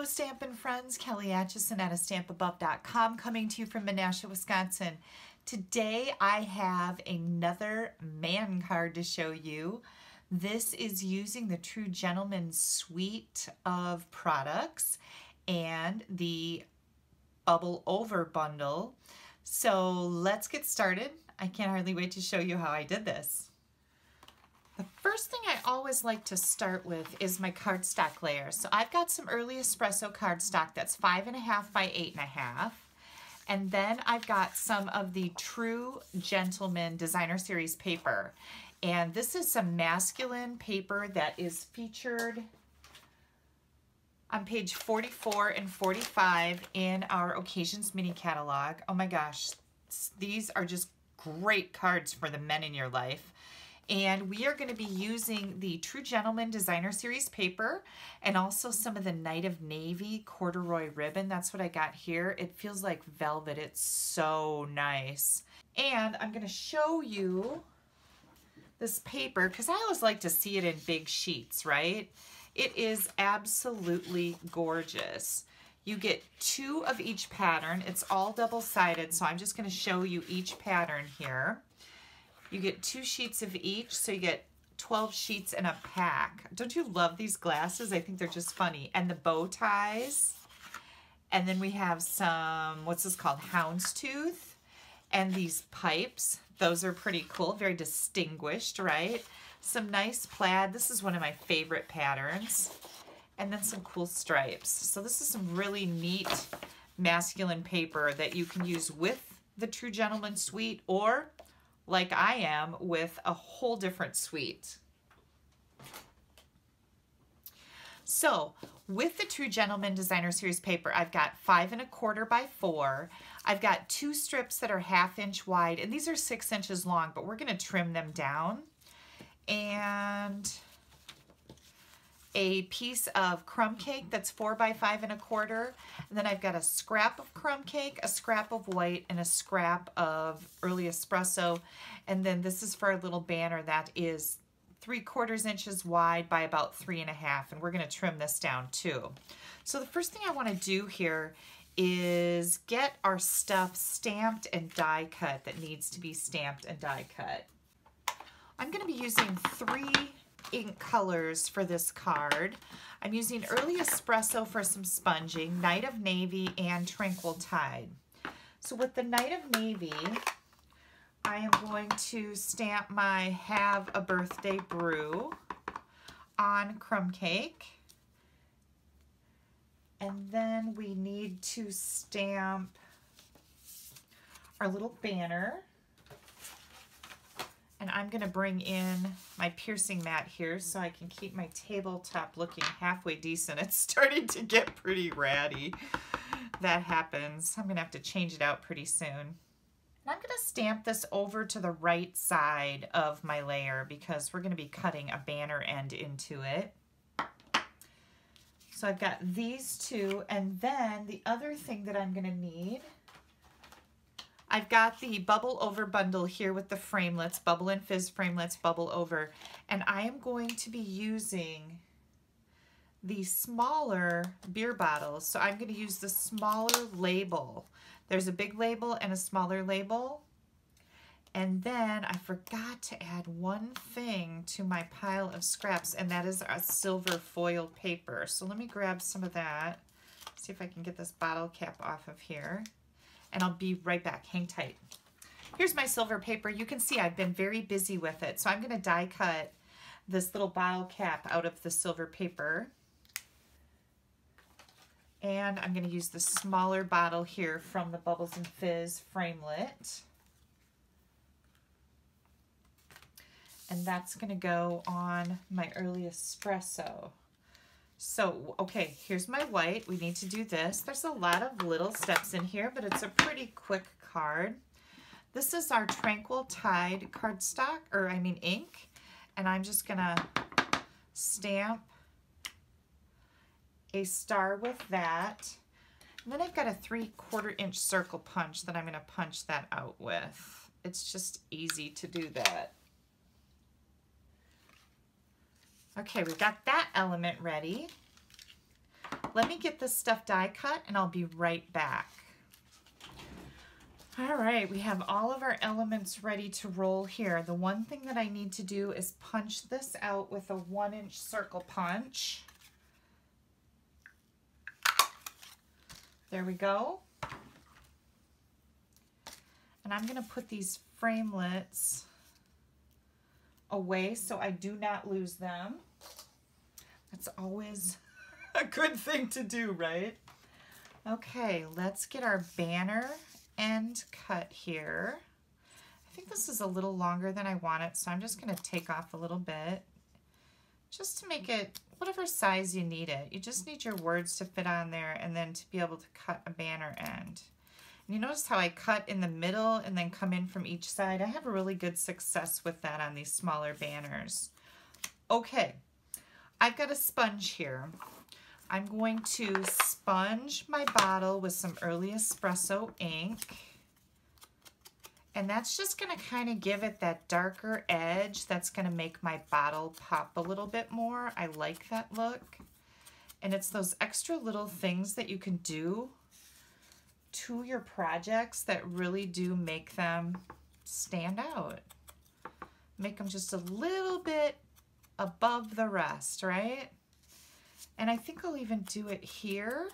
Hello Stampin' friends, Kelly Acheson at stampabove.com coming to you from Menasha, Wisconsin. Today I have another man card to show you. This is using the True Gentleman suite of products and the Bubble Over bundle. So let's get started. I can't hardly wait to show you how I did this. The first thing I always like to start with is my cardstock layer. So I've got some early espresso cardstock that's 5.5 by 8.5. And then I've got some of the True Gentleman Designer Series paper. And this is some masculine paper that is featured on page 44 and 45 in our Occasions mini catalog. Oh my gosh, these are just great cards for the men in your life. And we are going to be using the True Gentleman Designer Series paper and also some of the Night of Navy corduroy ribbon. That's what I got here. It feels like velvet. It's so nice. And I'm going to show you this paper because I always like to see it in big sheets, right? It is absolutely gorgeous. You get 2 of each pattern. It's all double-sided, so I'm just going to show you each pattern here. You get 2 sheets of each, so you get 12 sheets in a pack. Don't you love these glasses? I think they're just funny. And the bow ties. And then we have some, what's this called? Houndstooth. And these pipes. Those are pretty cool. Very distinguished, right? Some nice plaid. This is one of my favorite patterns. And then some cool stripes. So this is some really neat masculine paper that you can use with the True Gentleman suite or like I am with a whole different suite. So with the True Gentleman Designer Series paper, I've got 5.25 by 4. I've got 2 strips that are 1/2 inch wide, and these are 6 inches long, but we're going to trim them down. And a piece of crumb cake that's 4 by 5.25, and then I've got a scrap of crumb cake, a scrap of white, and a scrap of early espresso. And then this is for a little banner that is 3/4 inches wide by about 3.5, and we're going to trim this down too. So the first thing I want to do here is get our stuff stamped and die cut that needs to be stamped and die cut. I'm going to be using 3 ink colors for this card. I'm using Early Espresso for some sponging, Night of Navy, and Tranquil Tide. So with the Night of Navy, I am going to stamp my Have a Birthday Brew on crumb cake. And then we need to stamp our little banner. And I'm going to bring in my piercing mat here so I can keep my tabletop looking halfway decent. It's starting to get pretty ratty. That happens. I'm going to have to change it out pretty soon. And I'm going to stamp this over to the right side of my layer because we're going to be cutting a banner end into it. So I've got these 2, and then the other thing that I'm going to need, I've got the Bubble Over bundle here with the framelets, Bubble and Fizz framelets, Bubble Over, and I am going to be using the smaller beer bottles. So I'm going to use the smaller label. There's a big label and a smaller label. And then I forgot to add one thing to my pile of scraps, and that is a silver foil paper. So let me grab some of that, see if I can get this bottle cap off of here. And I'll be right back. Hang tight. Here's my silver paper. You can see I've been very busy with it. So I'm going to die cut this little bottle cap out of the silver paper. And I'm going to use the smaller bottle here from the Bubbles and Fizz framelit. And that's going to go on my Early Espresso. So, okay, here's my white. We need to do this. There's a lot of little steps in here, but it's a pretty quick card. This is our Tranquil Tide cardstock, or I mean ink, and I'm just gonna stamp a star with that. And then I've got a 3/4 inch circle punch that I'm gonna punch that out with. It's just easy to do that. Okay, we've got that element ready. Let me get this stuff die cut and I'll be right back. All right, we have all of our elements ready to roll here. The one thing that I need to do is punch this out with a 1-inch circle punch. There we go. And I'm gonna put these framelets away so I do not lose them. That's always a good thing to do, right? Okay, let's get our banner end cut here. I think this is a little longer than I want it, so I'm just going to take off a little bit just to make it whatever size you need it. You just need your words to fit on there and then to be able to cut a banner end. And you notice how I cut in the middle and then come in from each side? I have a really good success with that on these smaller banners. Okay, I've got a sponge here. I'm going to sponge my bottle with some early espresso ink. And that's just going to kind of give it that darker edge that's going to make my bottle pop a little bit more. I like that look. And it's those extra little things that you can do to your projects that really do make them stand out. Make them just a little bit above the rest, right? And I think I'll even do it here.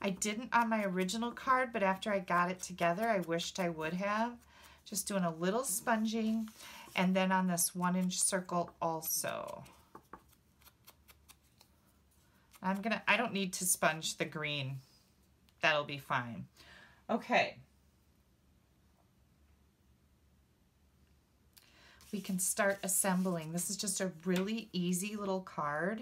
I didn't on my original card, but after I got it together, I wished I would have. Just doing a little sponging, and then on this 1-inch circle also. I don't need to sponge the green. That'll be fine. Okay. We can start assembling. This is just a really easy little card.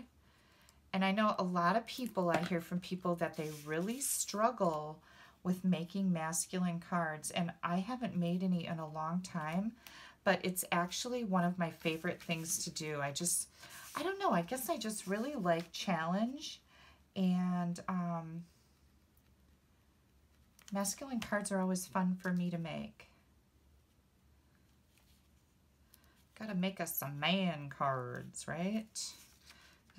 And I know a lot of people, I hear from people that they really struggle with making masculine cards. And I haven't made any in a long time, but it's actually one of my favorite things to do. I don't know, I guess I just really like challenge. And masculine cards are always fun for me to make. Gotta make us some man cards, right?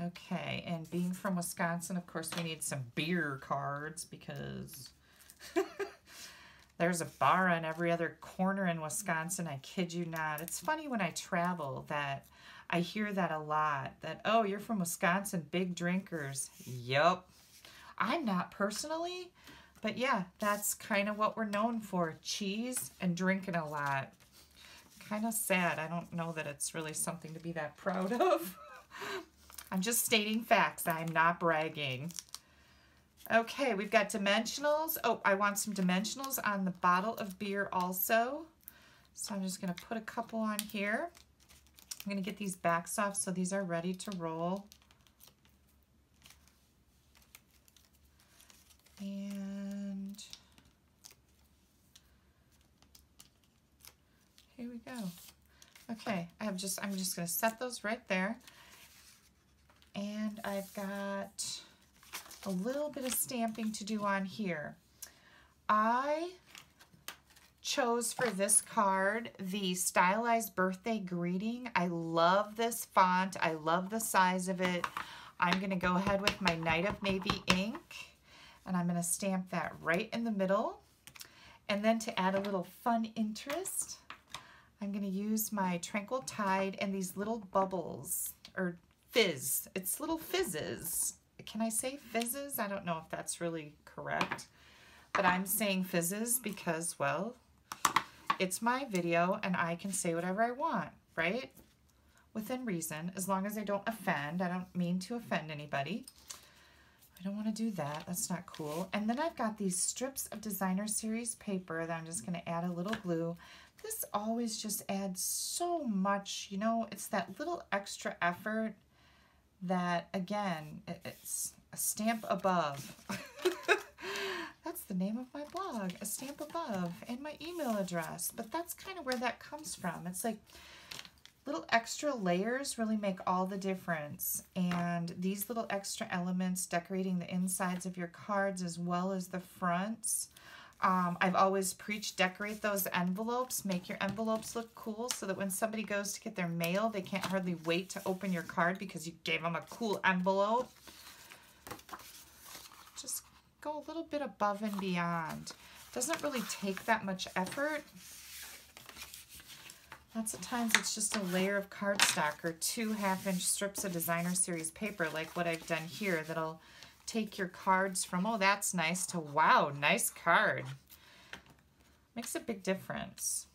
Okay, and being from Wisconsin, of course, we need some beer cards because there's a bar on every other corner in Wisconsin. I kid you not. It's funny when I travel that I hear that a lot, that, oh, you're from Wisconsin, big drinkers. Yup. I'm not personally, but yeah, that's kind of what we're known for, cheese and drinking a lot. Kind of sad. I don't know that it's really something to be that proud of. I'm just stating facts. I'm not bragging. Okay, we've got dimensionals. Oh, I want some dimensionals on the bottle of beer also. So I'm just going to put a couple on here. I'm going to get these backs off so these are ready to roll. And here we go. Okay, I'm just going to set those right there. And I've got a little bit of stamping to do on here. I chose for this card the stylized birthday greeting. I love this font. I love the size of it. I'm going to go ahead with my Night of Navy ink, and I'm going to stamp that right in the middle. And then to add a little fun interest, I'm going to use my Tranquil Tide and these little bubbles, or fizz. It's little fizzes. Can I say fizzes? I don't know if that's really correct, but I'm saying fizzes because, well, it's my video and I can say whatever I want, right? Within reason, as long as I don't offend. I don't mean to offend anybody. I don't want to do that. That's not cool. And then I've got these strips of designer series paper that I'm just going to add a little glue. This always just adds so much, you know, it's that little extra effort that, again, it's a stamp above. That's the name of my blog, A Stamp Above, and my email address. But that's kind of where that comes from. It's like little extra layers really make all the difference. And these little extra elements decorating the insides of your cards as well as the fronts. I've always preached decorate those envelopes. Make your envelopes look cool so that when somebody goes to get their mail, they can't hardly wait to open your card because you gave them a cool envelope. go a little bit above and beyond. Doesn't really take that much effort. Lots of times it's just a layer of cardstock or 2 half-inch strips of designer series paper like what I've done here that'll take your cards from, oh, that's nice, to, wow, nice card. Makes a big difference.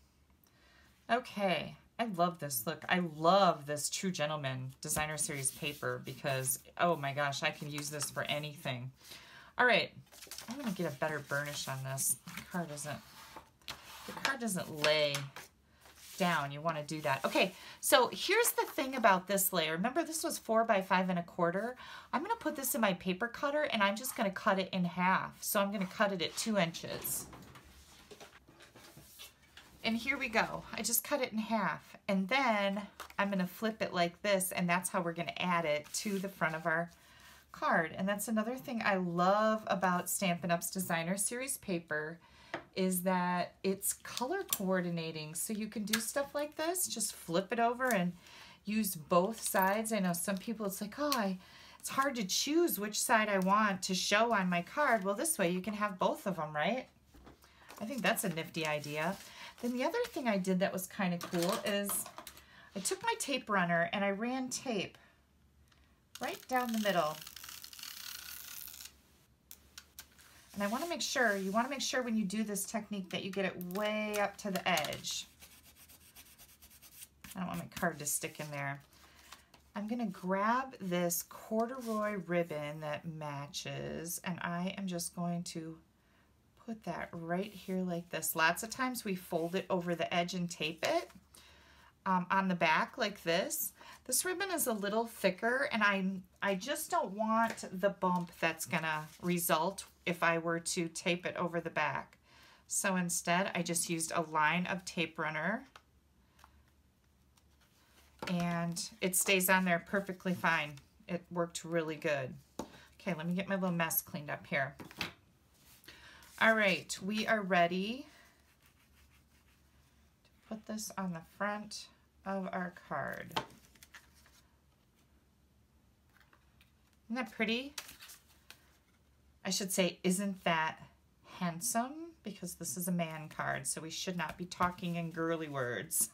Okay, I love this. Look, I love this True Gentleman designer series paper because, oh my gosh, I can use this for anything. All right, I'm gonna get a better burnish on this. The card doesn't lay down. You want to do that. Okay, so here's the thing about this layer. Remember, this was 4 by 5 1/4. I'm going to put this in my paper cutter and I'm just going to cut it in half. So I'm going to cut it at 2 inches. And here we go. I just cut it in half. And then I'm going to flip it like this, and that's how we're going to add it to the front of our card. And that's another thing I love about Stampin' Up's designer series paper, is that it's color coordinating. So you can do stuff like this, just flip it over and use both sides. I know some people, it's like, oh, it's hard to choose which side I want to show on my card. Well, this way you can have both of them, right? I think that's a nifty idea. Then the other thing I did that was kind of cool is I took my tape runner and I ran tape right down the middle. And I want to make sure, you want to make sure when you do this technique that you get it way up to the edge. I don't want my card to stick in there. I'm going to grab this corduroy ribbon that matches, and I am just going to put that right here like this. Lots of times we fold it over the edge and tape it on the back like this. This ribbon is a little thicker, and I just don't want the bump that's gonna result if I were to tape it over the back. So instead, I just used a line of tape runner, and it stays on there perfectly fine. It worked really good. Okay, let me get my little mess cleaned up here. All right, we are ready to put this on the front of our card. Isn't that pretty? I should say, isn't that handsome? Because this is a man card, so we should not be talking in girly words.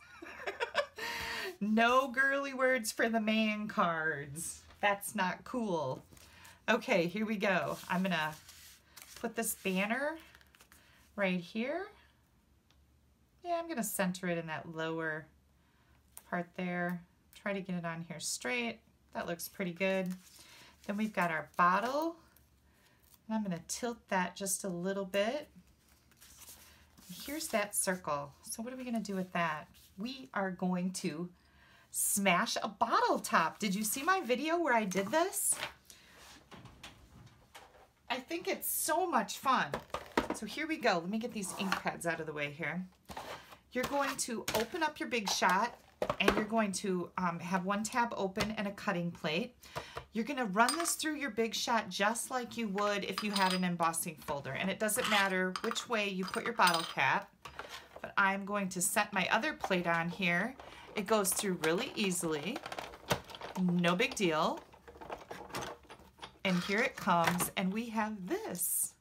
No girly words for the man cards. That's not cool. Okay, here we go. I'm gonna put this banner right here. Yeah, I'm gonna center it in that lower part there. Try to get it on here straight. That looks pretty good. Then we've got our bottle, and I'm gonna tilt that just a little bit. Here's that circle. So what are we gonna do with that? We are going to smash a bottle top. Did you see my video where I did this? I think it's so much fun. So here we go. Let me get these ink pads out of the way here. You're going to open up your Big Shot, and you're going to have one tab open and a cutting plate. You're going to run this through your Big Shot just like you would if you had an embossing folder. And it doesn't matter which way you put your bottle cap, but I'm going to set my other plate on here. It goes through really easily. No big deal. And here it comes, and we have this.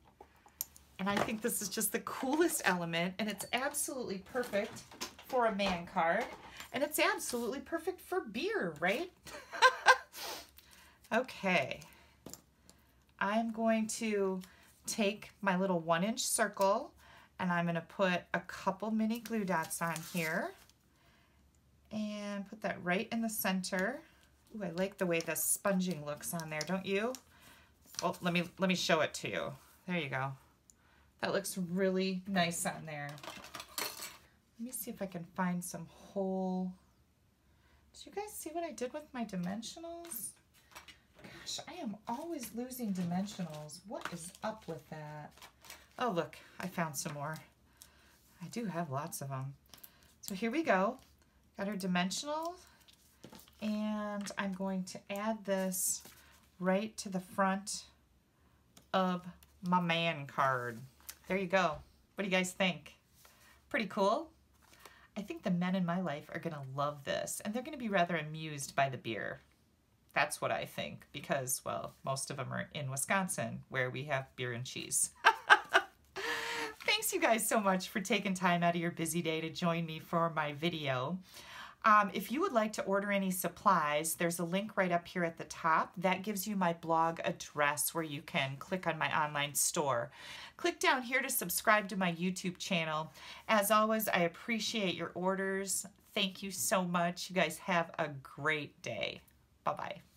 And I think this is just the coolest element, and it's absolutely perfect for a man card, and it's absolutely perfect for beer, right? Okay. I'm going to take my little 1-inch circle, and I'm going to put a couple mini glue dots on here, and put that right in the center. Ooh, I like the way the sponging looks on there, don't you? Well, let me show it to you. There you go. That looks really nice on there. Let me see if I can find some hole. Did you guys see what I did with my dimensionals? Gosh, I am always losing dimensionals. What is up with that? Oh, look, I found some more. I do have lots of them. So here we go. Got our dimensional, and I'm going to add this right to the front of my man card. There you go. What do you guys think? Pretty cool? I think the men in my life are gonna love this, and they're gonna be rather amused by the beer. That's what I think, because, well, most of them are in Wisconsin, where we have beer and cheese. Thanks you guys so much for taking time out of your busy day to join me for my video. If you would like to order any supplies, there's a link right up here at the top. That gives you my blog address where you can click on my online store. Click down here to subscribe to my YouTube channel. As always, I appreciate your orders. Thank you so much. You guys have a great day. Bye-bye.